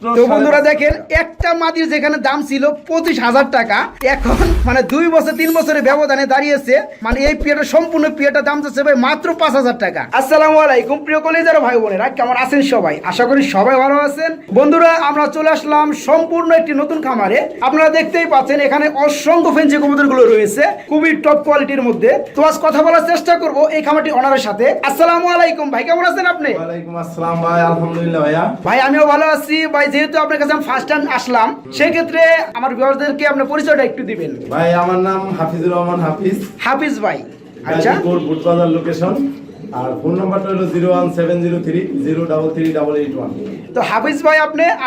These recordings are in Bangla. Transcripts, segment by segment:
তো বন্ধুরা দেখেন একটা মাটির যেখানে দাম ছিল 25,000 টাকা, এখন মানে 2 বছর 3 বছরের ব্যবধানে দাঁড়িয়েছে মানে এই পিয়াটা সম্পূর্ণ পিয়াটার দাম যাচ্ছে ভাই মাত্র 5,000 টাকা। আসসালামু আলাইকুম প্রিয় কলিজার ভাই বোনেরা, কেমন আছেন সবাই? আশা করি সবাই ভালো আছেন। বন্ধুরা আমরা চলে আসলাম সম্পূর্ণ একটি নতুন খামারে। আপনারা দেখতেই পাচ্ছেন এখানে অসংখ্য ফেন্সি কবুতরগুলো রয়েছে খুবই টপ কোয়ালিটির মধ্যে। তো আজ কথা বলার চেষ্টা করব এই খামারটি ওনারের সাথে। আসসালামু আলাইকুম ভাই, কেমন আছেন আপনি? ওয়ালাইকুম আসসালাম ভাই, আলহামদুলিল্লাহ ভাইয়া। ভাই আমিও ভালো আছি ভাই। যেহেতু আপনার কাছে আমি ফার্স্ট টাইম আসলাম, সেই ক্ষেত্রে আমার ভিউয়ারদেরকে আপনার পরিচয়টা একটু দিবেন। ভাই আমার নাম হাফিজুর রহমান হাফিজ। হাফিজ ভাই, আচ্ছা। গাজীপুর বুটবাজার লোকেশন, আর ফোন নাম্বারটা হলো 01703038881। তো হাফিজ ভাই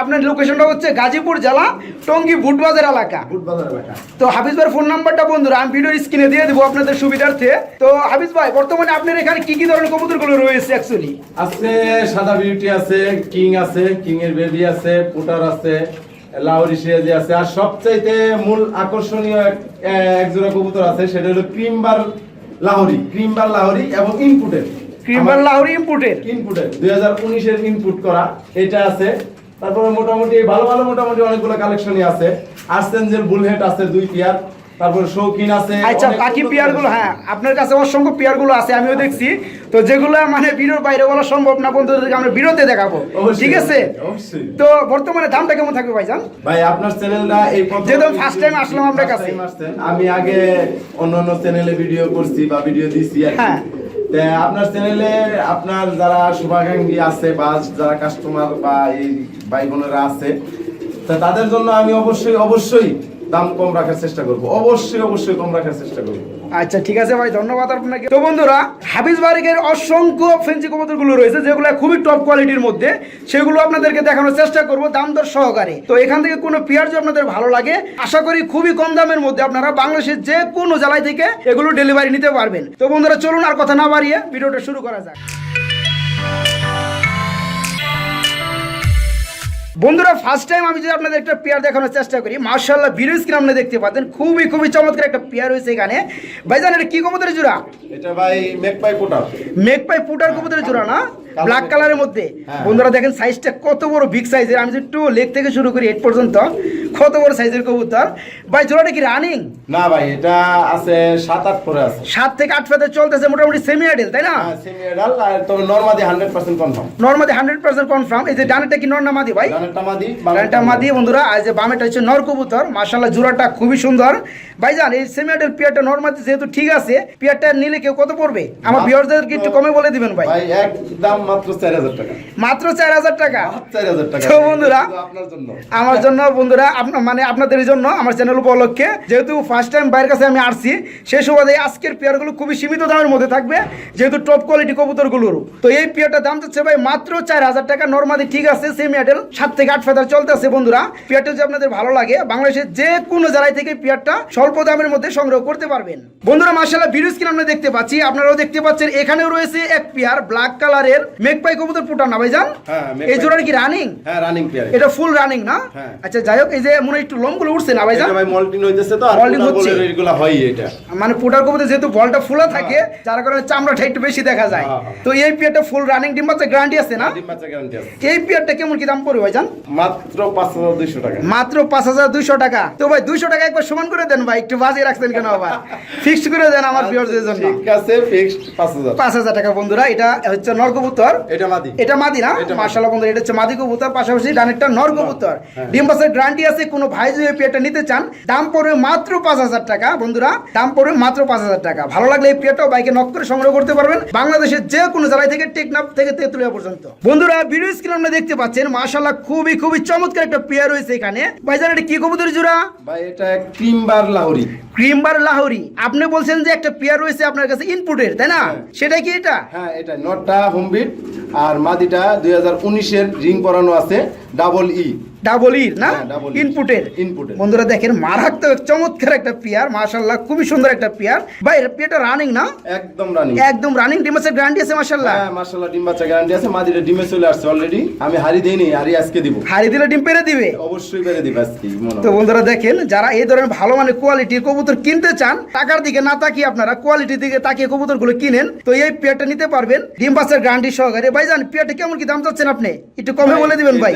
আপনার লোকেশনটা হচ্ছে গাজীপুর জেলা টঙ্গী বুটবাজার এলাকা। বুটবাজার এলাকা। তো হাফিজ ভাইয়ের ফোন নাম্বারটা বন্ধুরা আমি ভিডিওর স্ক্রিনে দিয়ে দেবো আপনাদের সুবিধার্থে। তো হাফিজ ভাই বর্তমানে আপনার এখানে কি কি ধরনের কবুতরগুলো রয়েছে অ্যাকচুয়ালি? আছে সাদা বিউটি আছে, কিং আছে, কিং এর বেবি আছে, পুটার আছে, লাহোরি সিরাজি আছে, আর সবচাইতে মূল আকর্ষণীয় এক জোড়া কবুতর আছে, সেটা হলো ক্রিমবার লাহোরি এবং ইনপুটের। ক্রিমবার লাহোরি ইনপুটের 2019 এর ইনপুট করা এটা আছে। তারপরে মোটামুটি ভালো মোটামুটি অনেকগুলো কালেকশনই আছে। আর্সেঞ্জেল বুলহেড আছে 2 পেয়ার, তারপর শৌখিন আছে। আচ্ছা বাকি পেয়ার গুলো, হ্যাঁ আপনার কাছে অসংখ্য পেয়ার গুলো আছে আমিও দেখছি। তো যেগুলো মানে ভিডিওর বাইরে বলা সম্ভব না বন্ধুদেরকে আমরা ভিডিওতে দেখাবো, ঠিক আছে? অবশ্যই। তো বর্তমানে দামটা কেমন থাকবে ভাইজান? ভাই আপনার চ্যানেলটা এই যেহেতু ফার্স্ট টাইম আসলাম আপনার কাছে। আমি আগে অন্যান্য চ্যানেলে ভিডিও করছি বা ভিডিও দিছি আর কি। হ্যাঁ। তা আপনার চ্যানেলে আপনার যারা শুভাকাঙ্ক্ষী আছে বা যারা কাস্টমার বা এই ভাই বোনেরা আছে, তা তাদের জন্য আমি অবশ্যই দাম কম রাখার চেষ্টা করব। অবশ্যই কম রাখার চেষ্টা করব। আচ্ছা ঠিক আছে ভাই, ধন্যবাদ আপনাকে। তো বন্ধুরা হাফিজ বারিকের অসংখ্য ফেন্সি কবুতরগুলো রয়েছে যেগুলো খুবই টপ কোয়ালিটির মধ্যে, সেগুলো আপনাদেরকে দেখানোর চেষ্টা করব দাম দর সহকারে। তো এখান থেকে কোনো পেয়ার যদি আপনাদের ভালো লাগে, আশা করি খুবই কম দামের মধ্যে আপনারা বাংলাদেশের যে কোনো জেলায় থেকে এগুলো ডেলিভারি নিতে পারবেন। তো বন্ধুরা চলুন আর কথা না বাড়িয়ে ভিডিওটা শুরু করা যাক। বন্ধুরা ফার্স্ট টাইম আমি যদি আপনাদের একটা পেয়ার দেখানোর চেষ্টা করি, মাশাআল্লাহ ভিডিও স্ক্রিন আপনি দেখতে পাচ্ছেন খুবই চমৎকার একটা পেয়ার রয়েছে এখানে। ভাইজান এটা কি কবুতরের জোড়া? এটা ভাই মেকপাই পুটার। মেকপাই পুটার কবুতরের জোড়া না, ব্ল্যাক কালারের মধ্যে। বন্ধুরা দেখেন সাইজটা কত বড়, বিগ সাইজের। আমি যদি একটু লেগ থেকে শুরু করি হেড পর্যন্ত কত বড় সাইজের কবুতর। ভাই জোড়াটা কি রানিং? না ভাই এটা আছে 7-8 পরে আছে। 7 থেকে 8 ফেতে চলতেছে, মোটামুটি সেমি অ্যাডাল তাই না? হ্যাঁ সেমি অ্যাডাল, আর তবে নরমাদি 100% কনফার্ম। নরমাদি 100% কনফার্ম। এই যে ডানেরটা কি নর না মাদি ভাই? ডানেরটা মাদি, ডানেরটা মাদি বন্ধুরা। আর যে বামেটা হচ্ছে নর কবুতর। মাশাআল্লাহ জোড়াটা খুবই সুন্দর। ভাইজান এই সেমি অ্যাডাল পেয়ারটা নরমাদি যেহেতু ঠিক আছে, পেয়ারটা নিলে কেউ কত পড়বে? আমার ভিউয়ারদেরকে একটু কমে বলে দিবেন ভাই। ভাই একদম মাত্র 4,000 টাকা। মাত্র 4,000 টাকা। 4,000 টাকা। তো বন্ধুরা আপনার জন্য, আমার জন্য বন্ধুরা, মানে আপনাদের জন্য আমার চ্যানেল উপলক্ষে যেহেতু ফার্স্ট টাইম বাইরের কাছে আমি আসছি, সেই সুবাদে আজকের পেয়ারগুলো খুবই সীমিত দামের মধ্যে থাকবে যেহেতু টপ কোয়ালিটি কবুতরগুলোর। তো এই পেয়ারটার দাম যাচ্ছে ভাই মাত্র 4,000 টাকা। নরমালি ঠিক আছে, সেমি অ্যাডাল 7 থেকে 8 ফেদার চলতেছে। বন্ধুরা পেয়ারটা যদি আপনাদের ভালো লাগে, বাংলাদেশের যে কোনো জেলায় থেকে পেয়ারটা স্বল্প দামের মধ্যে সংগ্রহ করতে পারবেন। বন্ধুরা মাশাআল্লাহ ভিডিও স্ক্রিন আমরা দেখতে পাচ্ছি, আপনারাও দেখতে পাচ্ছেন এখানেও রয়েছে এক পেয়ার ব্ল্যাক কালারের মেকপাই কবুতর পুটার না ভাইজান? হ্যাঁ এই জোড়াটা কি রানিং? হ্যাঁ রানিং পেয়ার। এটা ফুল রানিং না? হ্যাঁ। আচ্ছা যাই হোক, এই যে মনে হয় একটু লোমগুলো উঠছে না ভাইজান? এটা ভাই মল্টিং হইতেছে তো, আর মল্টিং হচ্ছে এগুলা হয় এটা। মানে পুটার কবুতর যেহেতু বলটা ফুলা থাকে, যার কারণে চামড়াটা একটু বেশি দেখা যায়। তো এই পেয়ারটা ফুল রানিং, ডিম বাচ্চা গ্যারান্টি আছে না? ডিম বাচ্চা গ্যারান্টি আছে। এই পেয়ারটা কেমন কি দাম পড়বে ভাইজান? মাত্র 5,200 টাকা। মাত্র 5,200 টাকা। তো ভাই 200 টাকা একবার সমান করে দেন ভাই, একটু বাজিয়ে রাখছেন কেন আবার? ফিক্সড করে দেন আমার ভিউয়ারদের জন্য। ঠিক আছে, ফিক্সড 5,000। 5,000 টাকা বন্ধুরা। এটা হচ্ছে নর কবুতর, এটা মাদি। এটা মাদি না? মাশাআল্লাহ বন্ধুরা এটা হচ্ছে মাদি কবুতর, পাশাপাশি ডানেরটা নর কবুতর। ডিম বাচ্চার গ্যারান্টি আছে। কোনো ভাই যদি এই পেয়ারটা নিতে চান, দাম পড়বে মাত্র 5,000 টাকা। বন্ধুরা দাম পড়বে মাত্র 5,000 টাকা। ভালো লাগলে এই পেয়ারটাও বাইকে নক করে সংগ্রহ করতে পারবেন বাংলাদেশের যে কোনো জেলায় থেকে, টেকনাফ থেকে তেতুলিয়া পর্যন্ত। বন্ধুরা ভিডিও স্ক্রিনে আপনারা দেখতে পাচ্ছেন মাশাআল্লাহ খুবই চমৎকার একটা পেয়ার রয়েছে এখানে। ভাইজান এটা কি কবুতরের জোড়া? ভাই এটা ক্রিমবার লাহোরি। ক্রিমবার লাহোরি। আপনি বলছেন যে একটা পেয়ার রয়েছে আপনার কাছে ইনপুটের, তাই না? সেটা কি এটা? হ্যাঁ এটা নটটা হোমবিট, আর মাদিটা 2019 এর রিং পরানো আছে, ডাবল ই না? ইনপুটের। বন্ধুরা দেখেন মারাত্মক চমৎকার একটা পেয়ার, মাশাআল্লাহ খুবই সুন্দর একটা পেয়ার। ভাই এর পেয়ারটা রানিং না? একদম রানিং। ডিম বাচ্চার গ্যারান্টি আছে মাশাআল্লাহ? হ্যাঁ মাশাআল্লাহ ডিম বাচ্চা গ্যারান্টি আছে। মাদিটা ডিমে চলে আসছে অলরেডি। আমি হারি দেইনি, হারি আজকে দিব। হারি দিলে ডিম পেড়ে দিবে? অবশ্যই পেড়ে দিবে আজকে মনে হয়। তো বন্ধুরা দেখেন যারা এই ধরনের ভালো মানে কোয়ালিটির কবুতর কিনতে চান, টাকার দিকে না তাকিয়ে আপনারা কোয়ালিটির দিকে তাকিয়ে কবুতরগুলো কিনেন, তো এই পেয়ারটা নিতে পারবেন ডিম বাচ্চার গ্যারান্টি সহকারে। ভাইজান পেয়ারটা কেমন কি দাম চাচ্ছেন আপনি একটু কমে বলে দিবেন ভাই।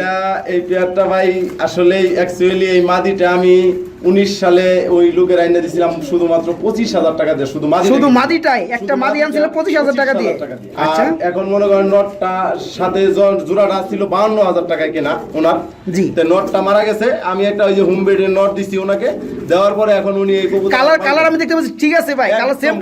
এই পেয়ারটা ভাই আসলে অ্যাকচুয়ালি এই মাদিটা আমি 19 সালে ওই লোকের আইনে দিয়েছিলাম শুধুমাত্র 25,000 টাকা দিয়ে, শুধু মাদিটাই একটা মাদি আনছিল 25,000 টাকা দিয়ে। আচ্ছা, এখন মনে করেন নটটা সাথে জোড়াটা ছিল 52,000 টাকায় কেনা ওনার। জি, তো নটটা মারা গেছে, আমি একটা ওই যে হোম বেডের নট দিছি ওনাকে, দেওয়ার পরে এখন উনি এই কবুতর কালার আমি দেখতে পাচ্ছি ঠিক আছে ভাই, কালার সেম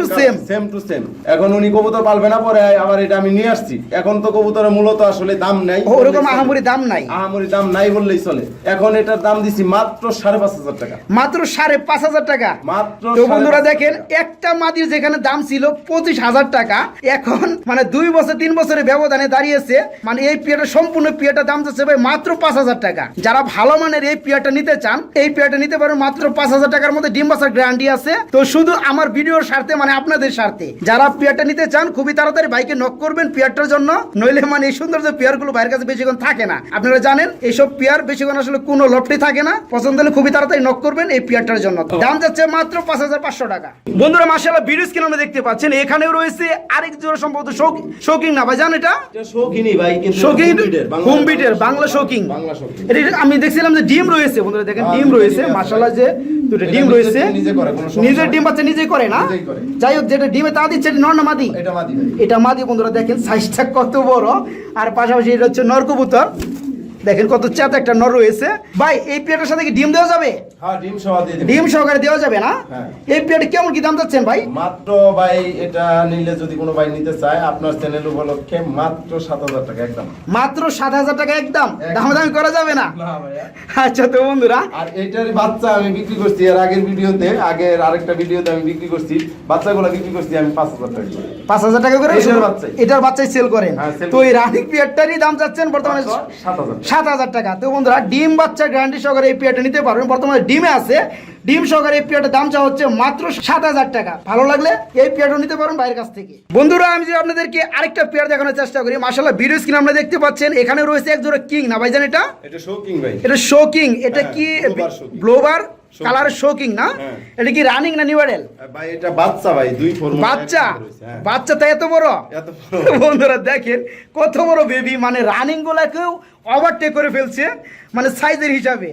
টু সেম। এখন উনি কবুতর পালবে না, পরে আবার এটা আমি নিয়ে আসছি। এখন তো কবুতরের মূলত আসলে দাম নাই, ওরকম আহামরি দাম নাই বললেই চলে। এখন এটার দাম দিছি মাত্র 5,500 টাকা, মাত্র 5,500 টাকা মাত্র। তো বন্ধুরা দেখেন, একটা মাদির যেখানে দাম ছিল 25,000 টাকা, এখন মানে 2 বছর 3 বছরের ব্যবধানে দাঁড়িয়েছে। মানে এই পেয়ারটা সম্পূর্ণ পেয়ারটা দাম যাচ্ছে ভাই মাত্র 5,000 টাকা। যারা ভালো মানের এই পেয়ারটা নিতে চান, এই পেয়ারটা নিতে পারেন মাত্র 5,000 টাকার মধ্যে ডিম বাচ্চার গ্যারান্টি আছে। তো শুধু আমার ভিডিওর স্বার্থে, মানে আপনাদের স্বার্থে, যারা পেয়ারটা নিতে চান খুবই তাড়াতাড়ি ভাইকে নক করবেন পেয়ারটার জন্য। নইলে মানে এই সুন্দর যে পেয়ারগুলো ভাইয়ের কাছে বেশিক্ষণ থাকে না, আপনারা জানেন এইসব পেয়ার বেশিক্ষণ আসলে কোনো লফটে থাকে না। পছন্দ হলে খুবই তাড়াতাড়ি নক করবেন এই পেয়ারটার জন্য। দাম যাচ্ছে মাত্র 5,500 টাকা। বন্ধুরা মাশাআল্লাহ ভিডিও স্ক্রিনে আমরা দেখতে পাচ্ছেন, এখানেও রয়েছে আরেক জোড়া সম্ভবত শৌকিং না ভাই, জান এটা শৌকিনই ভাই, কিন্তু শৌকিং হোম বিটের বাংলা শৌকিং। এটা আমি দেখছিলাম যে ডিম রয়েছে, বন্ধুরা দেখেন ডিম রয়েছে মাশাআল্লাহ, যে দুটো ডিম রয়েছে, নিজের ডিম বাচ্চা নিজেই করে না। যাই হোক, যেটা ডিমে তা দিচ্ছে নর না মাদি? এটা মাদি। বন্ধুরা দেখেন সাইজটা কত বড়, আর পাশাপাশি এটা হচ্ছে নর কবুতর। দেখেন কত চাঁদ একটা নর রয়েছে ভাই। এই পেয়ারটার সাথে কি ডিম দেওয়া যাবে? হ্যাঁ, ডিম সহকারে দেওয়া যাবে না? এই পেয়ারটা কেমন কি দাম যাচ্ছেন ভাই? মাত্র ভাই এটা নিলে যদি কোনো ভাই নিতে চায় আপনার চ্যানেল উপলক্ষে মাত্র 7,000 টাকা একদম, মাত্র 7,000 টাকা একদম, দামাদামি করা যাবে না? আচ্ছা তো বন্ধুরা, আর এটারই বাচ্চা আমি বিক্রি করছি এর আগের ভিডিওতে, আগের আরেকটা ভিডিওতে আমি বিক্রি করছি বাচ্চাগুলো বিক্রি করছি আমি 5,000 টাকা, 5,000 টাকা করে এটার বাচ্চাই সেল করেন। তো এই রানিং পেয়ারটারই দাম যাচ্ছেন বর্তমানে 7,000 টাকা। তো বন্ধুরা ডিম বাচ্চা গ্যারান্টি সহকারে এই পেয়ারটা নিতে পারবেন, বর্তমানে ডিমে আছে। ডিম সহকারে এই পেয়ারটার দাম চা হচ্ছে মাত্র 7,000 টাকা। ভালো লাগলে এই পেয়ারটা নিতে পারেন বাইরের কাছ থেকে। বন্ধুরা আমি যদি আপনাদেরকে আরেকটা পেয়ার দেখানোর চেষ্টা করি, মাশাআল্লাহ ভিডিও স্ক্রিনে আপনারা দেখতে পাচ্ছেন, এখানে রয়েছে এক জোড়া কিং না ভাইজান? এটা শৌকিং ভাই, এটা শৌকিং। এটা কি ব্লোবার কালার শৌকিং না? এটা কি রানিং না নিউ অ্যাডাল্ট ভাই? এটা বাচ্চা ভাই, দুই ফর্ম বাচ্চা তাই এত বড়। বন্ধুরা দেখেন কত বড় বেবি, মানে রানিং গুলাকেও ওভারটেক করে ফেলছে মানে সাইজের হিসাবে।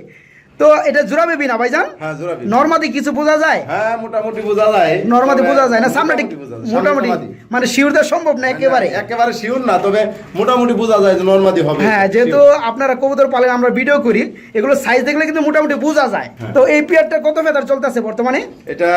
তো এটা জোড়া বেবি না ভাইজান? হ্যাঁ জোড়া বেবি। নরমাদি কিছু বোঝা যায়? হ্যাঁ মোটামুটি বোঝা যায়। নরমাদি বোঝা যায় না? সামনে ঠিক মোটামুটি, মানে শিওর দেওয়া সম্ভব না একেবারে শিওর না, তবে মোটামুটি বোঝা যায় যে নরমাদি হবে। হ্যাঁ, যেহেতু আপনারা কবুতর পালেন, আমরা ভিডিও করি, এগুলো সাইজ দেখলে কিন্তু মোটামুটি বোঝা যায়। তো এই পেয়ারটা কত ফেদার চলতেছে বর্তমানে? এটা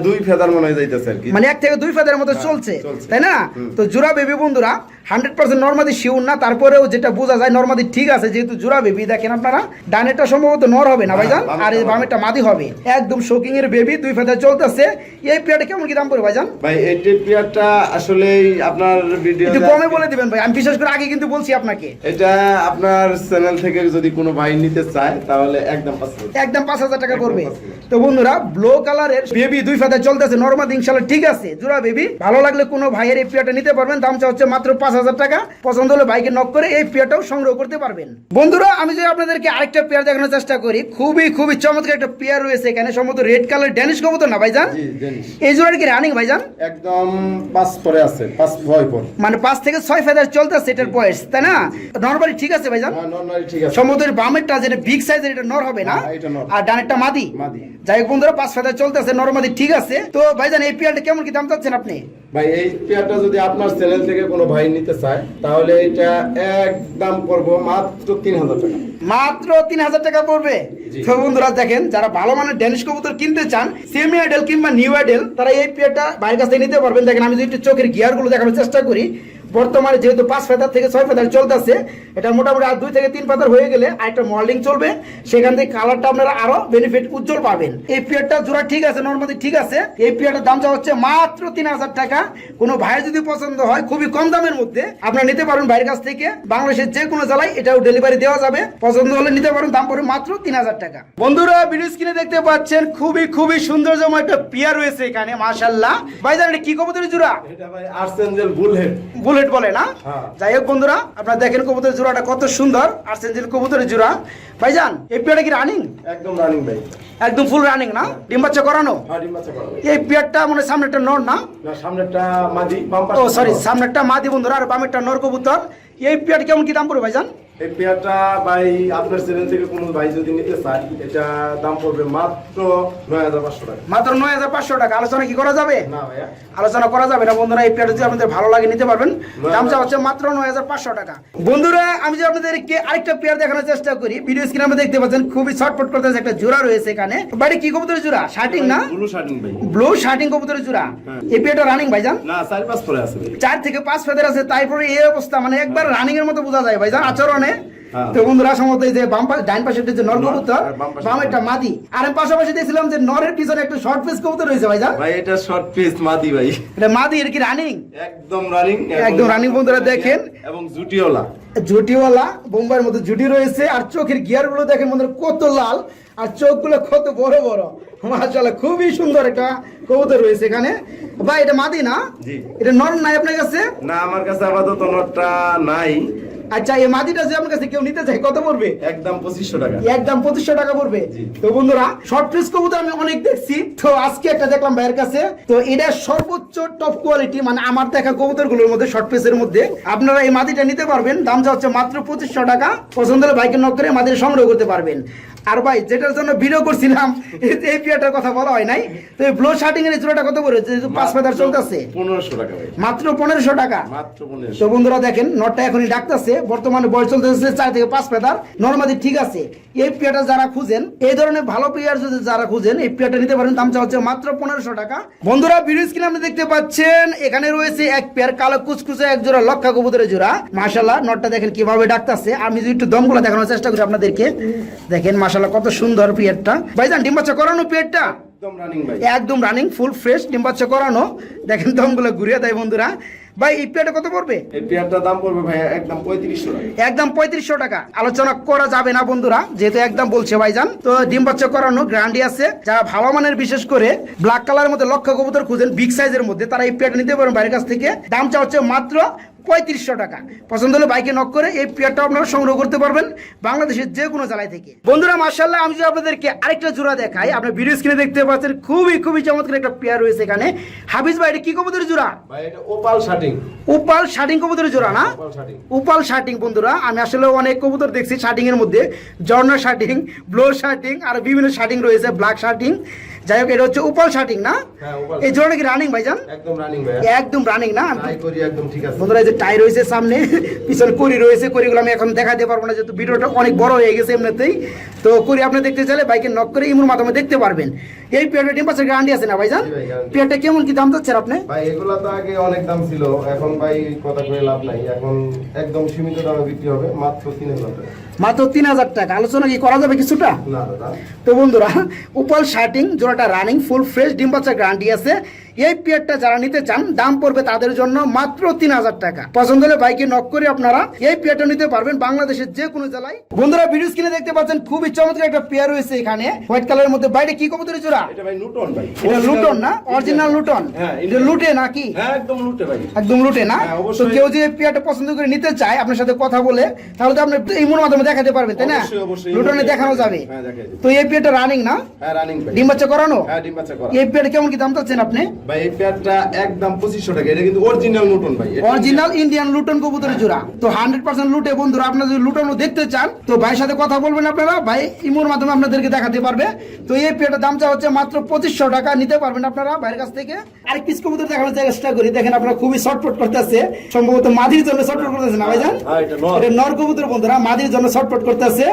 দুই ফেদার মনে হয় যাইতেছে আর কি, মানে 1 থেকে 2 ফেদারের মতো চলছে, তাই না? তো জোড়া বেবি বন্ধুরা 100% নরমাদি শিওর না, তারপরেও যেটা বোঝা যায় নরমাদি ঠিক আছে, যেহেতু জোড়া বেবি। দেখেন আপনারা ডানেরটা সম্ভবত নর হবে না ভাইজান, আর এই বামেরটা মাদি হবে। একদম শৌকিং এর বেবি, 2 ফেদার চলতেছে। এই পেয়ারটা কেমন কি দাম পড়বে ভাইজান? ভাই এই পেয়ারটা আসলে আপনার ভিডিও একটু কমে বলে দিবেন ভাই, আমি বিশেষ করে আগে কিন্তু বলছি আপনাকে। এটা আপনার চ্যানেল থেকে যদি কোনো ভাই নিতে চায় তাহলে একদম 5,000 টাকা করবে। তো বন্ধুরা ব্লু কালারের বেবি 2 ফেদার চলতেছে, নরমাদি ইনশাআল্লাহ ঠিক আছে, জোড়া বেবি। ভালো লাগলে কোনো ভাইয়ের এই পেয়ারটা নিতে পারবেন, দাম চা হচ্ছে মাত্র 5,000 টাকা। পছন্দ হলে বাইকে নক করে এই পেয়ারটাও সংগ্রহ করতে পারবেন। বন্ধুরা আমি যদি আপনাদেরকে আরেকটা পেয়ার দেখানোর চেষ্টা করি, খুবই চমৎকার একটা পেয়ার রয়েছে এখানে, সম্ভবত রেড কালার ড্যানিশ কবুতর না ভাইজান? এই জোড়ার কি রানিং ভাইজান? একদম 5 পরে আছে, 5 পর, মানে 5 থেকে 6 ফেদার চলতেছে এটার বয়স, তাই না? নরমালি ঠিক আছে ভাইজান? হ্যাঁ নরমালি ঠিক আছে। সম্ভবত বামেরটা যেটা বিগ সাইজের এটা নর হবে না, আর ডানেরটা মাদি। যাই হোক বন্ধুরা 5 ফেদার চলতেছে, নরমালি ঠিক আছে। তো ভাইজান এই পেয়ারটা কেমন কি দাম চাচ্ছেন আপনি? ভাই এই পেয়ারটা যদি আপনার চ্যানেল থেকে কোনো ভাই নিতে চায় তাহলে এটা একদম পড়বো মাত্র 3,000 টাকা, মাত্র 3,000 টাকা পড়বে। তো বন্ধুরা দেখেন, যারা ভালো মানের ড্যানিশ কবুতর কিনতে চান, সেমি আইডেল কিংবা নিউ আইডেল, তারা এই পেয়ারটা বাইরের কাছ থেকে নিতে পারবেন। দেখেন আমি যদি একটু চোখের গিয়ার গুলো দেখানোর চেষ্টা করি, বর্তমানে যেহেতু 5 ফেদার থেকে 6 ফেদার চলতেছে, এটা মোটামুটি আর 2 থেকে 3 ফেদার হয়ে গেলে আরেকটা মল্ডিং চলবে, সেখান থেকে কালারটা আপনারা আরো বেনিফিট উজ্জ্বল পাবেন। এই পেয়ারটা জোড়া ঠিক আছে, নরমালি ঠিক আছে। এই পেয়ারটার দাম হচ্ছে মাত্র 3,000 টাকা। কোনো ভাইয়ের যদি পছন্দ হয় খুবই কম দামের মধ্যে আপনারা নিতে পারেন বাইরের কাছ থেকে, বাংলাদেশের যে কোনো জেলায় এটাও ডেলিভারি দেওয়া যাবে। পছন্দ হলে নিতে পারেন, দাম পড়বে মাত্র 3,000 টাকা। বন্ধুরা ভিডিও স্ক্রিনে দেখতে পাচ্ছেন খুবই সৌন্দর্যময় একটা পেয়ার রয়েছে এখানে, মাশাআল্লাহ। ভাইজান এটা কি কবুতরের জোড়া? এটা ভাই আর্সেঞ্জেল বুলহেড বলে না? যাই হোক বন্ধুরা আপনারা দেখেন কবুতরের জোড়াটা কত সুন্দর, আর্সেঞ্জেল কবুতরের জোড়া। ভাইজান এই পেয়ারটা কি রানিং? একদম রানিং ভাই, একদম ফুল রানিং না, ডিম বাচ্চা করানো। হ্যাঁ, ডিম বাচ্চা করা। এই পেয়ারটা মানে সামনে একটা নর না? না, সামনে একটা মাদি, বাম ও পাশে সরি, নর। সামনে একটা মাদি বন্ধুরা আর বামে একটা নর কবুতর। এই পেয়ার কেমন কি দাম পড়বে ভাইজান? এই পেয়ারটা ভাই আপনার চ্যানেল থেকে কোনো ভাই যদি নিতে চায়, এটা দাম পড়বে মাত্র 9500 টাকা। মাত্র 9500 টাকা। আলোচনা কি করা যাবে? না ভাইয়া, আলোচনা করা যাবে না বন্ধুরা। এই পেয়ার যদি আপনাদের ভালো লাগে নিতে পারবেন। দামটা হচ্ছে মাত্র 9500 টাকা। বন্ধুরা আমি যে আপনাদেরকে আরেকটা পেয়ার দেখানোর চেষ্টা করি, ভিডিও স্ক্রিনে আমরা দেখতে পাচ্ছেন খুবই ছটফট করতেছে একটা জোড়া রয়েছে এখানে। বাড়ি কি কবুতরের জোড়া? শার্টিং না? ব্লু শার্টিং ভাই। ব্লু শার্টিং কবুতরের জোড়া। এই পেয়ারটা রানিং ভাইজান? না, 4-5 পরে আছে ভাই। 4 থেকে 5 ফেদার আছে, তারপরে এই অবস্থা মানে একবার রানিং এর মতো বোঝা যায় ভাইজান আচরণে। হ্যাঁ। তো বন্ধুরা সম্ভবত এই যে বাম পাশে ডাইন পাশে যে নর কবুতর, আর বাম পাশে বাম একটা মাদি, আর আমি পাশাপাশি দেখছিলাম যে নরের পিছনে একটা শর্ট ফেস কবুতর রয়েছে ভাইজান। ভাই এটা শর্ট পিস মাদি ভাই। এটা মাদি, এর কি রানিং? একদম রানিং, একদম রানিং বন্ধুরা দেখেন। এবং জুটিওলা। জুটিওয়ালা, বোম্বাইয়ের মধ্যে জুটি রয়েছে, আর চোখের গিয়ার গুলো দেখেন বন্ধুরা কত লাল, আর চোখগুলো কত বড় বড়। মাশাআল্লাহ খুবই সুন্দর একটা কবুতর রয়েছে এখানে। ভাই এটা মাদি না? জি। এটা নর নাই আপনার কাছে? না, আমার কাছে আপাতত নটটা নাই। আচ্ছা, এই মাদিটা যে আপনার কাছে কেউ নিতে চায় কত পড়বে? একদম 2500 টাকা। একদম 2500 টাকা পড়বে। জি। তো বন্ধুরা শর্ট ফেস কবুতর আমি অনেক দেখছি, তো আজকে একটা দেখলাম ভাইয়ের কাছে। তো এটা সর্বোচ্চ টপ কোয়ালিটি, মানে আমার দেখা কবুতরগুলোর মধ্যে শর্ট ফেসের মধ্যে আপনারা এই মাদিটা নিতে পারবেন। দামটা হচ্ছে মাত্র 2500 টাকা। পছন্দ হলে বাইকে নক করে মাদিটা সংগ্রহ করতে পারবেন। আর ভাই যেটার জন্য ভিডিও করছিলাম এই পিয়াটার কথা বলা হয় নাই, তো এই ব্লো শার্টিং এর জোড়াটা কত পড়ে? যে 5 ফেদার চলতেছে 1500 টাকা ভাই। মাত্র 1500 টাকা। মাত্র 1500। তো বন্ধুরা দেখেন নটটা এখনই ডাকতেছে, বর্তমানে বয়স চলতেছে 4 থেকে 5 ফেদার, নরমাদি ঠিক আছে। এই পেয়ারটা যারা খুঁজেন, এই ধরনের ভালো পেয়ার যদি যারা খুঁজেন, এই পেয়ারটা নিতে পারেন। দামটা হচ্ছে মাত্র 1500 টাকা। বন্ধুরা ভিডিও স্ক্রিনে আপনি দেখতে পাচ্ছেন এখানে রয়েছে এক পেয়ার কালো কুচকুচে এক জোড়া লক্ষা কবুতরের জোড়া। মাশাআল্লাহ নটটা দেখেন কিভাবে ডাকতেছে। আমি যদি একটু দমগুলো দেখানোর চেষ্টা করি আপনাদেরকে, দেখেন মাশাআল্লাহ কত সুন্দর পেয়ারটা। ভাইজান ডিম বাচ্চা করানো পেয়ারটা? একদম রানিং ভাই। একদম রানিং ফুল ফ্রেশ, ডিম বাচ্চা করানো। দেখেন দমগুলো ঘুরিয়ে দেয় বন্ধুরা। ভাই এই পেয়ারটা কত পড়বে? এই পেয়ারটার দাম পড়বে ভাই একদম 3500 টাকা। একদম 3500 টাকা। আলোচনা করা যাবে না বন্ধুরা, যেহেতু একদম বলছে ভাইজান। তো ডিম বাচ্চা করানো গ্যারান্টি আছে। যারা ভালো মানের বিশেষ করে ব্ল্যাক কালারের মধ্যে লক্ষা কবুতর খুঁজেন বিগ সাইজের মধ্যে, তারা এই পেয়ারটা নিতে পারেন বাইরের কাছ থেকে। দামটা হচ্ছে মাত্র 3500 টাকা। পছন্দ হলে বাইকে নক করে এই পেয়ারটা আপনারা সংগ্রহ করতে পারবেন বাংলাদেশের যে কোনো জেলায় থেকে। বন্ধুরা মাশাআল্লাহ আমি যদি আপনাদেরকে আরেকটা জোড়া দেখাই, আপনার ভিডিও স্ক্রিনে দেখতে পাচ্ছেন খুবই চমৎকার একটা পেয়ার রয়েছে এখানে। হাফিজ ভাই এটা কি কবুতরের জোড়া? ভাই এটা ওপাল শার্টিং। উপাল শার্টিং কবুতরের জোড়া না? ওপাল শার্টিং। উপাল শার্টিং বন্ধুরা, আমি আসলে অনেক কবুতর দেখছি শার্টিং এর মধ্যে, ঝর্ণা শার্টিং, ব্লো শার্টিং, আর বিভিন্ন শার্টিং রয়েছে, ব্ল্যাক শার্টিং। যাই হোক এটা হচ্ছে উপাল শার্টিং না? হ্যাঁ, ওপাল। এই জোড়াটা কি রানিং ভাইজান? একদম রানিং ভাই। একদম রানিং না? ট্রাই করি, একদম ঠিক আছে। বন্ধুরা এই যে টাই রয়েছে সামনে, পিছনে করি রয়েছে, করিগুলো আমি এখন দেখাতে পারবো না যেহেতু ভিডিওটা অনেক বড় হয়ে গেছে এমনিতেই। তো করি আপনি দেখতে চাইলে বাইকে নক করে ইমোর মাধ্যমে দেখতে পারবেন। এই পেয়ারটা ডিম বাচ্চার গ্যারান্টি আছে না ভাইজান? জি ভাই, guarantee। পেয়ারটা কেমন কি দাম চাচ্ছেন আপনি? ভাই এগুলা তো আগে অনেক দাম ছিল, এখন ভাই কথা কয়ে লাভ নাই। এখন একদম সীমিত দামে বিক্রি হবে মাত্র 3000 টাকা। মাত্র 3000 টাকা। আলোচনা কি করা যাবে কিছুটা? না দাদা। তো বন্ধুরা উপাল শার্টিং জোড়াটা রানিং ফুল ফ্রেশ, ডিম বাচ্চা গ্যারান্টি আছে। এই পেয়ারটা যারা নিতে চান দাম পড়বে তাদের জন্য মাত্র 3000 টাকা। পছন্দ হলে বাইকে নক করে আপনারা এই পেয়ারটা নিতে পারবেন বাংলাদেশের যে কোনো জেলায়। বন্ধুরা ভিডিও স্ক্রিনে দেখতে পাচ্ছেন খুবই চমৎকার একটা পেয়ার রয়েছে এখানে হোয়াইট কালারের মধ্যে। বাইরে কি কবুতরের জোড়া? এটা ভাই লুটন ভাই। এটা লুটন না? Original Luton? হ্যাঁ, এটা লুটে নাকি? হ্যাঁ, একদম লুটে ভাই। একদম লুটে না? হ্যাঁ, তো অবশ্যই। কেউ যদি এই পেয়ারটা পছন্দ করে নিতে চায় আপনার সাথে কথা বলে, তাহলে তো আপনি ইমোর মাধ্যমে দেখাতে পারবেন তাই না? অবশ্যই। লুটনে দেখানো যাবে। হ্যাঁ, দেখাই দিই। তো এই পেয়ারটা রানিং না? হ্যাঁ, রানিং ভাই। ডিম বাচ্চা করানো? হ্যাঁ, ডিম বাচ্চা করা। এই পেয়ারটা কেমন কি দাম চাচ্ছেন আপনি? ভাই এই পেয়ারটা একদম 2500 টাকা। এটা কিন্তু অরিজিনাল লুটন ভাই। এটা অরিজিনাল ইন্ডিয়ান লুটন কবুতরের জোড়া। তো 100% লুটে বন্ধুরা, আপনারা যদি লুটনও দেখতে চান তো ভাইয়ের সাথে কথা বলবেন আপনারা, ভাই ইমোর মাধ্যমে আপনাদেরকে দেখাতে পারবে। তো এই পেয়ারটার দামটা হচ্ছে মাত্র 2500 টাকা। নিতে পারবেন আপনারা ভাইয়ের কাছ থেকে। আরেক পিস কবুতর দেখানোর চেষ্টা করি। দেখেন আপনারা খুবই শর্টপট করতেছে, সম্ভবত মাদির জন্য শর্টপট করতেছে না ভাইজান? হ্যাঁ, এটা নর। এটা নর কবুতর বন্ধুরা, মাদির জন্য শর্টপট করতেছে।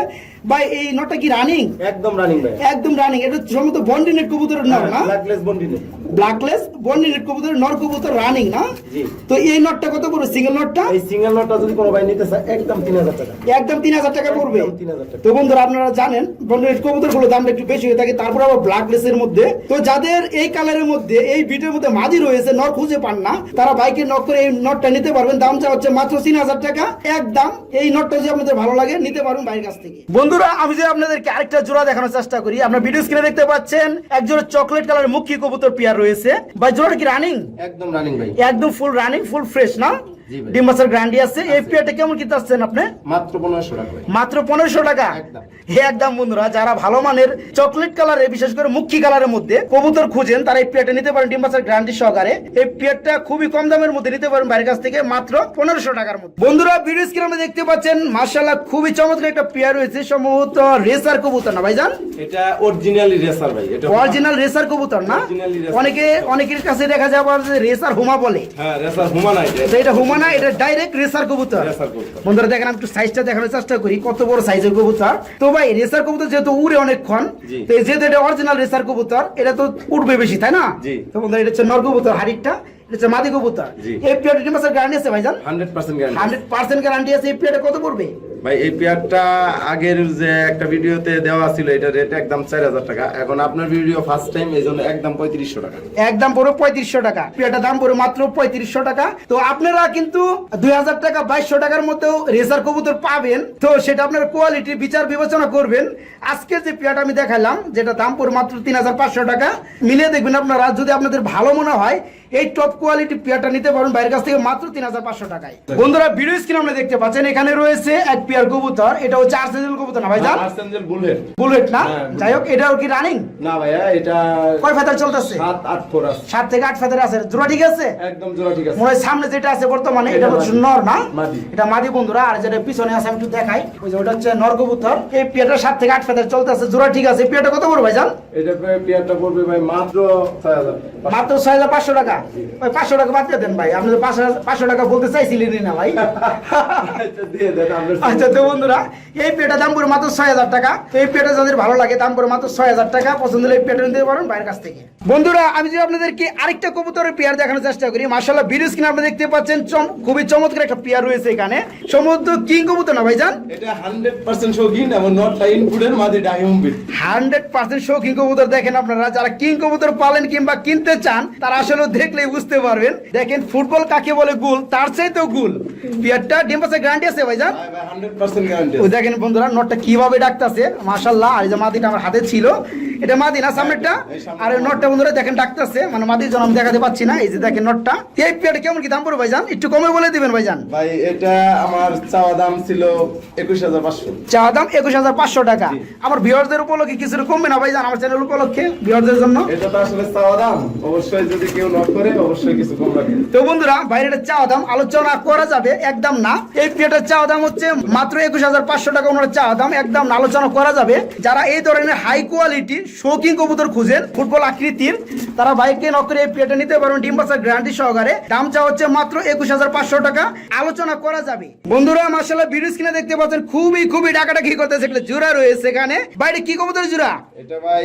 ভাই এই নটটা কি রানিং? একদম রানিং ভাই। একদম রানিং। এটা সম্ভবত বন্ডিনেট কবুতরের নর না? ব্ল্যাকলেস বন্ডিনে। ব্ল্যাকলেস বন্ডিনেট কবুতরের নর কবুতর রানিং না? জি। তো এই নটটা কত পড়বে সিঙ্গেল নটটা? এই সিঙ্গেল নটটা যদি কোনো ভাই নিতে চায় একদম 3000 টাকা। একদম 3000 টাকা পড়বে। একদম 3000 টাকা। তো বন্ধুরা আপনারা জানেন বন্ডিনেট কবুতর গুলো দামটা একটু বেশি হয়ে থাকে, তারপর আবার ব্ল্যাকলেস এর মধ্যে। তো যাদের এই কালারের মধ্যে এই বিটের মধ্যে মাদি রয়েছে, নর খুঁজে পান না, তারা বাইকে নক করে এই নটটা নিতে পারবেন। দামটা হচ্ছে মাত্র 3000 টাকা একদম। এই নটটা যদি আপনাদের ভালো লাগে নিতে পারবেন বাইরের কাছ থেকে। বন্ধুরা আমি যে আপনাদেরকে আরেকটা জোড়া দেখানোর চেষ্টা করি, আপনারা ভিডিও স্ক্রিনে দেখতে পাচ্ছেন এক জোড়া চকলেট কালারের মুখী কবুতর পেয়ার রয়েছে। ভাই জোড়াটা কি রানিং? একদম রানিং ভাই। একদম ফুল রানিং ফুল ফ্রেশ না? জি ভাই। ডিম বাচ্চার গ্যারান্টি আছে। এই পেয়ারটা কেমন কিনতে আসছেন আপনি? মাত্র 1500 টাকা ভাই। মাত্র 1500 টাকা। একদম। একদম বন্ধুরা, যারা ভালো মানের চকলেট কালারে, বিশেষ করে মুখী কালারের মধ্যে কবুতর খুঁজেন, তারা এই পেয়ারটা নিতে পারেন ডিম বাচ্চার গ্যারান্টি সহকারে। এই পেয়ারটা খুবই কম দামের মধ্যে নিতে পারেন বাইরের কাছ থেকে, মাত্র 1500 টাকার মধ্যে। বন্ধুরা, ভিডিও স্ক্রিনে দেখতে পাচ্ছেন মাশাআল্লাহ খুবই চমৎকার একটা পেয়ার রয়েছে, সম্ভবত রেসার কবুতর না ভাইজান? এটা অরিজিনালি রেসার ভাই। এটা অরিজিনাল রেসার কবুতর না? Originally racer। অনেকের কাছে দেখা যায় আবার যে রেসার হুমা বলে। হ্যাঁ, রেসার হুমা না এটা। তো এটা হুমা না, এটা ডাইরেক্ট রেসার কবুতর। রেসার কবুতর। বন্ধুরা দেখেন, আমি একটু সাইজটা দেখানোর চেষ্টা করি, কত বড় সাইজের কবুতর। তো ভাই, রেসার কবুতর যেহেতু উড়ে অনেকক্ষণ, জি। তো যেহেতু এটা অরিজিনাল রেসার কবুতর, এটা তো উড়বে বেশি, তাই না? জি। তো বন্ধুরা, এটা হচ্ছে নর কবুতর, হাড়িটা এটা হচ্ছে মাদি কবুতর। জি। এই পেয়ারটা ডিম বাচ্চার গ্যারান্টি আছে ভাইজান? 100% গ্যারান্টি। 100% গ্যারান্টি আছে। এই পেয়ারটা কত পড়বে? ভাই এই পেয়ারটা আগের যে একটা ভিডিওতে দেওয়া ছিল, এটা রেট একদম 4000 টাকা। এখন আপনার ভিডিও ফার্স্ট টাইম, এইজন্য একদম 3500 টাকা। একদম পুরো 3500 টাকা। পেয়ারটার দাম পুরো মাত্র 3500 টাকা। তো আপনারা কিন্তু 2000 টাকা 2200 টাকার মধ্যেও রেসার কবুতর পাবেন। তো সেটা আপনার কোয়ালিটি বিচার বিবেচনা করবেন। আজকে যে পেয়ারটা আমি দেখালাম, যেটা দাম পুরো মাত্র 3500 টাকা, মিলিয়ে দেখবেন আপনারা। যদি আপনাদের ভালো মনে হয়, এই টপ কোয়ালিটি পেয়ারটা নিতে পারেন বাইরের কাছ থেকে মাত্র 3500 টাকায়। বন্ধুরা, ভিডিও স্ক্রিনে আপনি দেখতে পাচ্ছেন, এখানে রয়েছে এক পেয়ার কবুতর। এটা হচ্ছে আর্সেঞ্জেল কবুতর না ভাইজান? আর্সেঞ্জেল বুলেট। বুলেট না? হ্যাঁ, যাই হোক, এটাও কি রানিং? না ভাইয়া, এটা কয় ফেদার চলতেছে? 7-8 ফোর আছে। 7 থেকে 8 ফেদার আছে। জোড়া ঠিক আছে? একদম জোড়া ঠিক আছে। মনে হয় সামনে যেটা আছে বর্তমানে, এটা এটা হচ্ছে মাদি। নর না? মাদি। এটা মাদি বন্ধুরা। আর যেটা পিছনে আছে আমি একটু দেখাই, ওই যে ওটা হচ্ছে নর কবুতর। এই পেয়ারটা 7 থেকে 8 ফেদার চলতেছে, জোড়া ঠিক আছে। এই পেয়ারটা কত বড় ভাইজান? এটা পেয়ারটা পড়বে ভাই মাত্র 6000। মাত্র 6500 টাকা। ভাই 500 টাকা বাদ দিয়ে দেন ভাই, আপনি তো 500 টাকা বলতে চাইছিলেনই না ভাই। আচ্ছা, দিয়ে দেন আমরা। আচ্ছা, তো বন্ধুরা, এই পেটা দাম পড়ে মাত্র 6000 টাকা। তো এই পেটা যাদের ভালো লাগে, দাম পড়ে মাত্র 6000 টাকা। পছন্দ হলে এই পেটা নিতে পারেন বাইরের কাছ থেকে। বন্ধুরা, আমি যদি আপনাদেরকে আরেকটা কবুতরের পেয়ার দেখানোর চেষ্টা করি, মাশাআল্লাহ ভিডিও স্ক্রিনে আপনি দেখতে পাচ্ছেন খুবই চমৎকার একটা পেয়ার রয়েছে এখানে। সম্ভবত কিং কবুতর না ভাইজান? এটা 100% শৌখিন এবং নট ইনপুটের মাঝে ডায়মন্ড। 100% শৌখিন কবুতর। দেখেন আপনারা যারা কিং কবুতর পালেন কিংবা কিনতে চান, তারা আসলে দেখলেই বুঝতে পারবেন। দেখেন, ফুটবল কাকে বলে গোল, তার চাইতেও গোল। পেয়ারটা ডিম বাচ্চার গ্যারান্টি আছে ভাইজান? 100% গ্যারান্টি। ওই দেখেন বন্ধুরা, নটটা কিভাবে ডাকতেছে মাশাআল্লাহ। আর এই যে মাদিটা আমার হাতে ছিল, এটা মাদি না সামনেরটা? আর এই নটটা বন্ধুরা দেখেন ডাকতেছে, মানে মাদির জন্য আমি দেখাতে পাচ্ছি না। এই যে দেখেন নটটা। এই পেয়ারটা কেমন কি দাম পড়বে ভাইজান? একটু কমে বলে দিবেন ভাইজান। ভাই এটা আমার চাওয়া দাম ছিল 21500। চা দাম 21500 টাকা। জি। আমার ভিউয়ারদের উপলক্ষে কিছু কমবে না ভাইজান? আমার চ্যানেল উপলক্ষে ভিউয়ারদের জন্য এটা তো আসলে চাওয়া দাম, অবশ্যই যদি কেউ নক করে অবশ্যই কিছু কম রাখবে। তো বন্ধুরা, বাইরের চাওয়া দাম আলোচনা করা যাবে, একদম না। এই পেয়ারটার চাওয়া দাম হচ্ছে মাত্র 21500 টাকা। ওনার চাওয়া দাম একদম না, আলোচনা করা যাবে। যারা এই ধরনের হাই কোয়ালিটি শৌখিন কবুতর খুঁজেন, ফুটবল আকৃতির, তারা বাইকে নক করে এই পেয়ারটা নিতে পারবেন ডিম বাচ্চার গ্যারান্টি সহকারে। দাম চা হচ্ছে মাত্র 21500 টাকা, আলোচনা করা যাবে। বন্ধুরা, মাশাআল্লাহ ভিডিও স্ক্রিনে দেখতে পাচ্ছেন খুবই ডাকাডাকি করতেছে। একটা জোড়া রয়েছে এখানে। বাইরে কি কবুতর জোড়া? এটা ভাই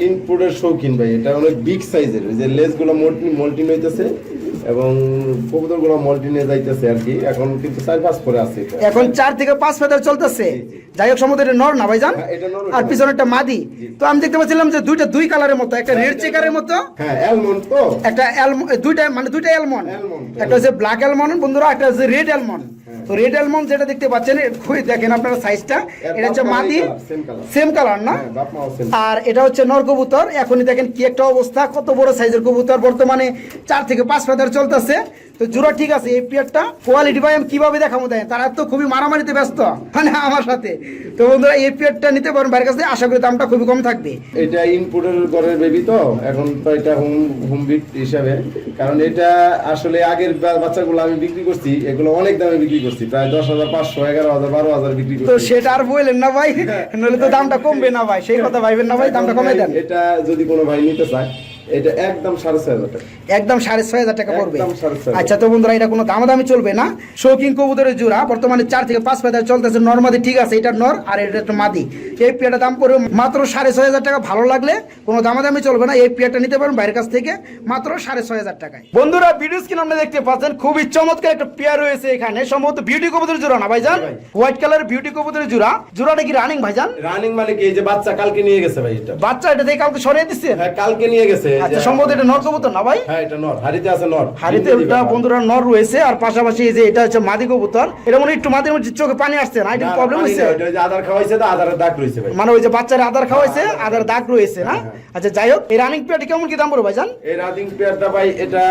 ইনপুটের শৌখিন ভাই। এটা অনেক বিগ সাইজের, ওই যে লেজগুলো মল্টিন হইতেছে এবং কবুতরগুলো মল্টিনে যাইতেছে আর কি। এখন কিন্তু 4-5 পরে আছে এটা। এখন 4 থেকে 5 ফেদার চলতেছে। যাই হোক, সম্ভবত এটা নর না ভাইজান? হ্যাঁ, এটা নর। আর পিছনে একটা মাদি। তো আমি দেখতে পাচ্ছিলাম যে দুই কালারের মতো, একটা রেড চেকারের মতো, হ্যাঁ অ্যালমন্ড তো। একটা দুইটা অ্যালমন্ড। অ্যালমন্ড। একটা হচ্ছে ব্ল্যাক অ্যালমন্ড বন্ধুরা, একটা হচ্ছে রেড অ্যালমন্ড। তো রেড অ্যালমন্ড যেটা দেখতে পাচ্ছেন, খুবই দেখেন আপনারা সাইজটা, এটা হচ্ছে মাদি, সেম কালার না? হ্যাঁ, বাপ মাও সেম। আর এটা হচ্ছে নর কবুতর। এখনই দেখেন কি একটা অবস্থা, কত বড় সাইজের কবুতর। বর্তমানে 4 থেকে 5 ফেদার চলতেছে। তো জোড়া ঠিক আছে। এই পেয়ারটা কোয়ালিটি ভাই আমি কিভাবে দেখাবো দেয়, তারা তো খুবই মারামারিতে ব্যস্ত মানে আমার সাথে। তো বন্ধুরা, এই পেয়ারটা নিতে পারেন বাইরের কাছে, আশা করি দামটা খুবই কম থাকবে। এটা ইনপুটের ঘরের বেবি তো, এখন তো এটা হোম বিট হিসাবে। কারণ এটা আসলে আগের বাচ্চাগুলো আমি বিক্রি করছি, এগুলো অনেক দামে বিক্রি করছি, প্রায় 10,500, 11,000, 12,000 বিক্রি তো করছি। সেটা আর বললেন না ভাই, নইলে তো দামটা কমবে না ভাই। সেই কথা ভাইবেন না ভাই, দামটা কমে দেন। এটা যদি কোনো ভাই নিতে চায়, এটা একদম 6,500 টাকা। একদম 6,500 টাকা পড়বে। একদম 6,500 আচ্ছা, তো বন্ধুরা, এটা কোনো দামাদামি চলবে না। শৌখিন কবুতরের জোড়া বর্তমানে 4 থেকে 5 ফেদার চলতেছে। নর মাদি ঠিক আছে, এটা নর আর এটা একটা মাদি। এই পেয়ারটার দাম পড়বে মাত্র 6,500 টাকা। ভালো লাগলে কোনো দামাদামি চলবে না, এই পেয়ারটা নিতে পারেন বাইরের কাছ থেকে মাত্র 6,500 টাকায়। বন্ধুরা, ভিডিও স্ক্রিনে আপনি দেখতে পাচ্ছেন খুবই চমৎকার একটা পেয়ার রয়েছে এখানে। সম্ভবত বিউটি কবুতরের জোড়া না ভাইজান? ভাই। হোয়াইট কালারের বিউটি কবুতরের জোড়াটা কি রানিং ভাইজান? রানিং মানে কি, এই যে বাচ্চা কালকে নিয়ে গেছে ভাই। এটা বাচ্চা এটা থেকে কাউকে সরিয়ে দিচ্ছেন? হ্যাঁ, কালকে নিয়ে গেছে। আচ্ছা সম্ভবত এটা নর কবুতর না ভাই? হ্যাঁ এটা নর, হাড়িতে আছে নর, হাড়িতে ওটা বন্ধুরা নর রয়েছে, আর পাশাপাশি এই যে এটা হচ্ছে মাদি কবুতর। এটা মনে হয় একটু মাঝে মধ্যে চোখে পানি আসছে না, এটা প্রবলেম হয়েছে? ওই যে আদার খাওয়াইছে তো আদারের দাগ রয়েছে ভাই, মানে ওই যে বাচ্চারা আদার খাওয়াইছে, আদার দাগ রয়েছে না? আচ্ছা যাই হোক, এই রানিং পেয়ারটা কেমন কি দাম পড়বে ভাইজান? এই রানিং পেয়ারটা ভাই এটা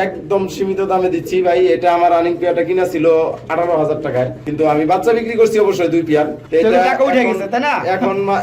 একদম সীমিত দামে দিচ্ছি ভাই। এটা আমার রানিং পেয়ারটা কিনা ছিল 18,000 টাকায়, কিন্তু আমি বাচ্চা বিক্রি করছি অবশ্যই 2 পেয়ার। তাহলে টাকা উঠে গেছে তাই না?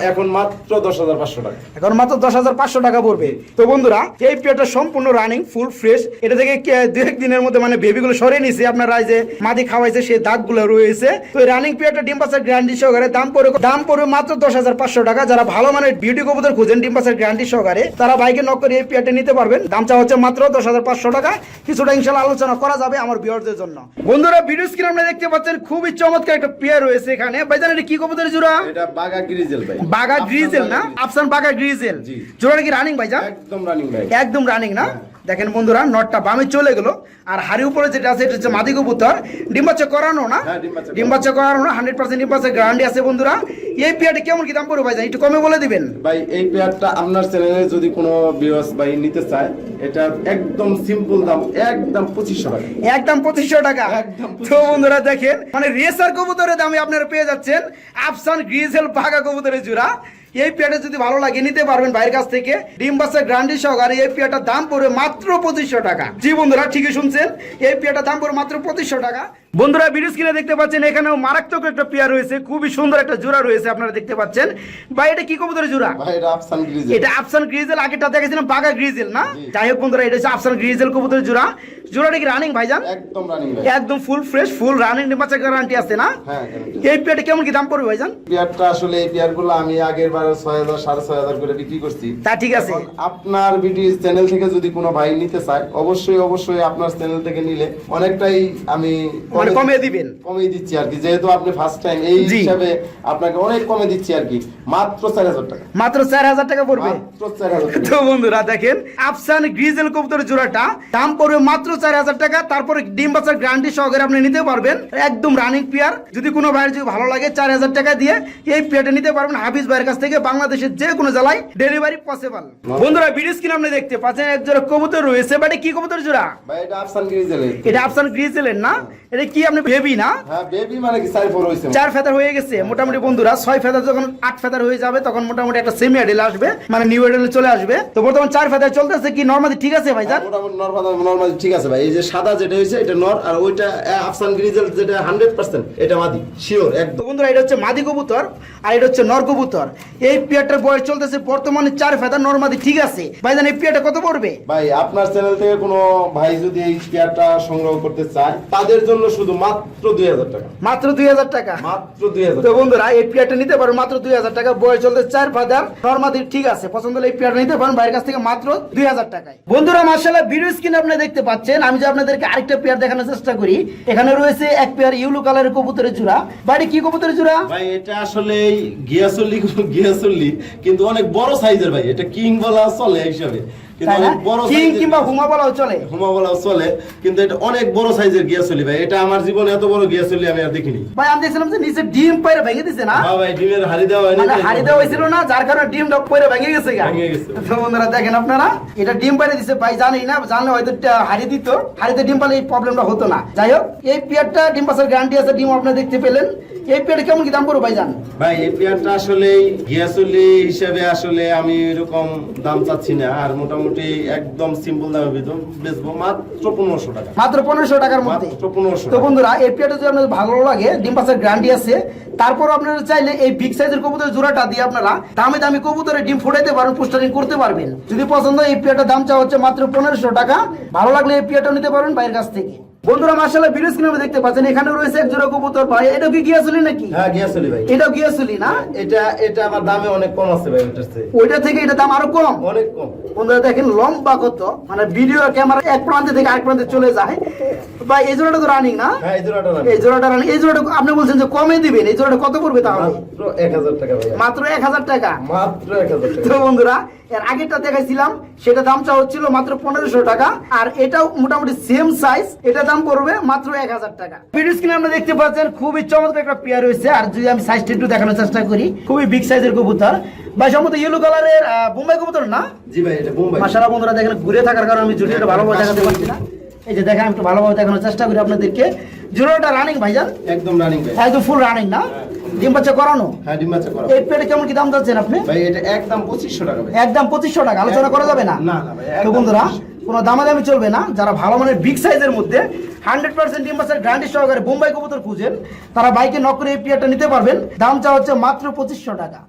এখন মাত্র 10,500 টাকা। এখন মাত্র 10,500 টাকা পড়বে। তো বন্ধুরা এই পেয়ারটা সম্পূর্ণ রানিং ফুল ফ্রেশ। এটা থেকে 2-1 দিনের মধ্যে মানে বেবিগুলো সরিয়ে নিছে, আপনারা এই যে মাদি খাওয়াইছে সেই দাগগুলো রয়েছে। তো এই রানিং পেয়ারটা ডিম পাচার গ্যারান্টি সহকারে দাম পড়বে মাত্র 10,500 টাকা। যারা ভালো মানের বিউটি কবুতর খুঁজেন ডিম পাচার গ্যারান্টি সহকারে, তারা বাইকে নক করে এই পেয়ারটা নিতে পারবেন। দামটা হচ্ছে মাত্র 10,500 টাকা। কিছুটা ইনশাআল্লাহ আলোচনা করা যাবে আমার ভিউয়ারদের জন্য। বন্ধুরা ভিডিও স্ক্রিনে আপনারা দেখতে পাচ্ছেন খুবই চমৎকার একটা পেয়ার রয়েছে এখানে। ভাইজান এটা কি কবুতরের জোড়া? এটা বাগা গ্রিজেল ভাই। বাগা গ্রিজেল না? আফসান বাগা গ্রিজেল। জোড়াটা কি রানিং ভাইজান? একদম রানিং ভাই, একদম রানিং না? দেখেন বন্ধুরা নটটা বামে চলে গেল, আর হাড়ি উপরে যেটা আছে এটা হচ্ছে মাদি কবুতর। ডিম বাচ্চা করানো না? ডিম বাচ্চা করানো না, 100% ডিম বাচ্চা গ্যারান্টি আছে বন্ধুরা। এই পেয়ারটা কেমন কি দাম পড়বে ভাইজান, একটু কমে বলে দিবেন ভাই? এই পেয়ারটা আপনার চ্যানেলে যদি কোনো ভিউয়ার্স ভাই নিতে চায়, এটা একদম সিম্পল দাম, একদম 2500 টাকা। একদম 2500 টাকা। তো বন্ধুরা দেখেন মানে রেসার কবুতরের দামে আপনারা পেয়ে যাচ্ছেন আফসান গ্রিজেল বাগা কবুতরের জোড়া। এই পেয়ারটা যদি ভালো লাগে নিতে পারবেন ভাইয়ের কাছ থেকে, ডিম বাচ্চা গ্যারান্টি সহকারে। এই পেয়ারটার দাম পড়বে মাত্র 2500 টাকা। জি বন্ধুরা ঠিকই শুনছেন, এই পেয়ারটার দাম পড়বে মাত্র 2500 টাকা। বন্ধুরা ভিডিও স্ক্রিনে দেখতে পাচ্ছেন এখানেও মারাত্মক একটা পেয়ার রয়েছে, খুবই সুন্দর একটা জোড়া রয়েছে আপনারা দেখতে পাচ্ছেন। ভাই এটা কি কবুতরের জোড়া? ভাই এটা আফসান গ্রিজেল। এটা আফসান গ্রিজেল, আগেটা দেখেছিলাম বাগা গ্রিজেল না? যাই হোক বন্ধুরা এটা হচ্ছে আফসান গ্রিজেল কবুতরের জোড়া। জোড়াটা কি রানিং ভাইজান? একদম রানিং ভাই, একদম ফুল ফ্রেশ, ফুল রানিং ডিম বাচ্চা গ্যারান্টি আছে না? হ্যাঁ। এই পেয়ারটা কেমন কি দাম পড়বে ভাইজান? পেয়ারটা আসলে এই পেয়ারগুলো আমি আগের বার 6,000 6,500 করে বিক্রি করছি। তা ঠিক আছে। আপনার ভিডিও চ্যানেল থেকে যদি কোনো ভাই নিতে চায়, অবশ্যই আপনার চ্যানেল থেকে নিলে অনেকটাই আমি মানে কমিয়ে দিবেন। কমিয়ে দিচ্ছি আর কি, যেহেতু আপনি ফার্স্ট টাইম এই হিসাবে আপনাকে অনেক কমে দিচ্ছি আর কি, মাত্র 4,000 টাকা। মাত্র 4,000 টাকা পড়বে। মাত্র 4,000 টাকা। তো বন্ধুরা দেখেন আফসান গ্রিজেল কবুতরের জোড়াটা দাম পড়বে মাত্র 4,000 টাকা। তারপরে ডিম বাচ্চার গ্যারান্টি সহকারে আপনি নিতে পারবেন, একদম রানিং পেয়ার। যদি কোনো ভাইয়ের যদি ভালো লাগে 4,000 টাকা দিয়ে এই পেয়ারটা নিতে পারবেন হাফিজ ভাইয়ের কাছ থেকে। বাংলাদেশের যে কোনো জেলায় ডেলিভারি পসিবল। বন্ধুরা ভিডিও স্ক্রিনে আপনি দেখতে পাচ্ছেন এক জোড়া কবুতর রয়েছে। বাট কি কবুতর জোড়া ভাই? এটা আফসান গ্রিজেলের। এটা আফসান গ্রিজেলের না? এটা কি আপনি বেবি না? হ্যাঁ বেবি, মানে কি 4 হইছে, 4 ফেদার হয়ে গেছে মোটামুটি বন্ধুরা। 6 ফেদার যখন 8 ফেদার হয়ে যাবে তখন মোটামুটি একটা সেমি অ্যাডেল আসবে, মানে নিউ অ্যাডেল চলে আসবে। তো বর্তমান 4 ফেদার চলতেছে কি নরমালি ঠিক আছে ভাইজান? মোটামুটি নরমালি ঠিক আছে ভাই। এই যে সাদা যেটা হইছে এটা নর, আর ওইটা আফসান গ্রিজেল যেটা 100% এটা মাদি শিওর একদম। তো বন্ধুরা এটা হচ্ছে মাদি কবুতর আর এটা হচ্ছে নর কবুতর। এই পেয়ারটার বয়স চলতেছে বর্তমানে 4 ফেদার, নরমালি ঠিক আছে ভাইজান। এই পেয়ারটা কত পড়বে ভাই? আপনার চ্যানেল থেকে কোনো ভাই যদি এই পেয়ারটা সংগ্রহ করতে চায়, তাদের জন্য শুধু মাত্র 2,000 টাকা। মাত্র 2,000 টাকা। মাত্র 2,000। তো বন্ধুরা এই পেয়ারটা নিতে পারেন মাত্র 2,000 টাকা। বয়স চলতে 4 ফেদার, নরমালি ঠিক আছে। পছন্দ হলে এই পেয়ারটা নিতে পারেন ভাইয়ের কাছ থেকে মাত্র 2,000 টাকায়। বন্ধুরা মাশাআল্লাহ ভিডিও স্ক্রিনে আপনারা দেখতে পাচ্ছেন, আমি যে আপনাদেরকে আরেকটা পেয়ার দেখানোর চেষ্টা করি। এখানে রয়েছে এক পেয়ার ইউলো কালারের কবুতরের জোড়া। বাড়ি কি কবুতরের জোড়া ভাই? এটা আসলে গিয়াসল্লি কিন্তু অনেক বড় সাইজের ভাই। এটা কিং বলা চলে হিসাবে, কিন্তু অনেক বড় কিং সাইজের, কিংবা হুমা বলাও চলে। হুমা বলাও চলে, কিন্তু এটা অনেক বড় সাইজের গিয়াসল্লি ভাই। এটা আমার জীবনে এত বড় গিয়াসল্লি আমি আর দেখিনি ভাই। আমি দেখছিলাম যে নিচে ডিম পাইরে ভেঙে দিছে না? হ্যাঁ ভাই, ডিমের হাড়ি দেওয়া হয়নি, মানে হাড়ি দেওয়া হয়েছিল না, যার কারণে ডিমটা পইরে ভেঙে গেছে গা। ভেঙে গেছে। তো বন্ধুরা দেখেন আপনারা এটা ডিম পাইরে দিছে ভাই, জানেই না, জানলে হয়তো হাড়ি দিত। হাড়িতে ডিম পালে এই প্রবলেমটা হতো না। যাই হোক এই পেয়ারটা ডিম পাসার গ্যারান্টি আছে, ডিম আপনারা দেখতে পেলেন। এই পেয়ারটা কেমন কি দাম পড়বে ভাই জান? ভাই এই পেয়ারটা আসলে গিয়াসল্লি হিসাবে আসলে আমি এরকম দাম চাচ্ছি না, আর মোটামুটি একদম সিম্পল দামে বেচবো মাত্র 1500 টাকা। মাত্র 1500 টাকার মধ্যে। মাত্র 1500। তো বন্ধুরা এই পেয়ারটা যদি আপনাদের ভালো লাগে, ডিম পাসার গ্যারান্টি আছে। তারপর আপনারা চাইলে এই বিগ সাইজের কবুতরের জোড়াটা দিয়ে আপনারা দামি কবুতরের ডিম ফুটাইতে পারবেন, পোস্টারিং করতে পারবেন। যদি পছন্দ এই পেয়ারটার দাম চাওয়া হচ্ছে মাত্র 1500 টাকা। ভালো লাগলে এই পেয়ারটা নিতে পারবেন ভাইয়ের কাছ থেকে। বন্ধুরা মাশাআল্লাহ ভিডিও স্ক্রিনে দেখতে পাচ্ছেন এখানে রয়েছে এক জোড়া কবুতর। ভাই এটা কি গিয়াসুলি নাকি? হ্যাঁ গিয়াসুলি ভাই। এটাও গিয়াসুলি না? এটা আমার দামে অনেক কম আছে ভাই ওটার চেয়ে। ওইটা থেকে এটা দাম আরো কম, অনেক কম। বন্ধুরা দেখেন লম্বা কত, মানে ভিডিও ক্যামেরা এক প্রান্ত থেকে আরেক প্রান্তে চলে যায়। ভাই এই জোড়াটা তো রানিং না? হ্যাঁ এই জোড়াটা রানিং। এই জোড়াটা রানিং। এই জোড়াটা আপনি বলছেন যে কমে দিবেন, এই জোড়াটা কত পড়বে তাহলে? মাত্র 1000 টাকা ভাই। মাত্র 1000 টাকা। মাত্র 1000 টাকা। তো বন্ধুরা এর আগেরটা দেখাইছিলাম সেটা দামটা হচ্ছিল মাত্র 1500 টাকা, আর এটাও মোটামুটি সেম সাইজ, এটা দাম পড়বে মাত্র 1000 টাকা। ভিডিও স্ক্রিনে আমরা দেখতে পাচ্ছেন খুবই চমৎকার একটা পেয়ার হয়েছে। আর যদি আমি সাইজটা একটু দেখানোর চেষ্টা করি, খুবই বিগ সাইজের কবুতর। ভাই সম্ভবত ইয়েলো কালারের বোম্বাই কবুতর না? জি ভাই, এটা বোম্বাই। মাশাআল্লাহ বন্ধুরা দেখেন ঘুরে থাকার কারণে আমি জুড়িটা ভালোভাবে দেখাতে পারছি না। এই যে দেখেন একটু ভালোভাবে দেখানোর চেষ্টা করি আপনাদেরকে। জুড়োটা রানিং ভাইজান? একদম রানিং ভাই। একদম ফুল রানিং না? ডিম বাচ্চা করানো? হ্যাঁ, ডিম বাচ্চা করা। এই পেটে কেমন কি দাম যাচ্ছেন আপনি? ভাই এটা একদম 2500 টাকা ভাই। একদম 2500 টাকা, আলোচনা করা যাবে না? না না ভাই, তো একদম বন্ধুরা 2500 কোনো দামাদামি চলবে না। যারা ভালো মানের বিগ সাইজের মধ্যে 100% ডিম বাচ্চার গ্যারান্টি সহকারে বোম্বাই কবুতর খুঁজেন, তারা বাইকে নক করে এই পেয়ারটা নিতে পারবেন। দামটা হচ্ছে মাত্র 2500 টাকা।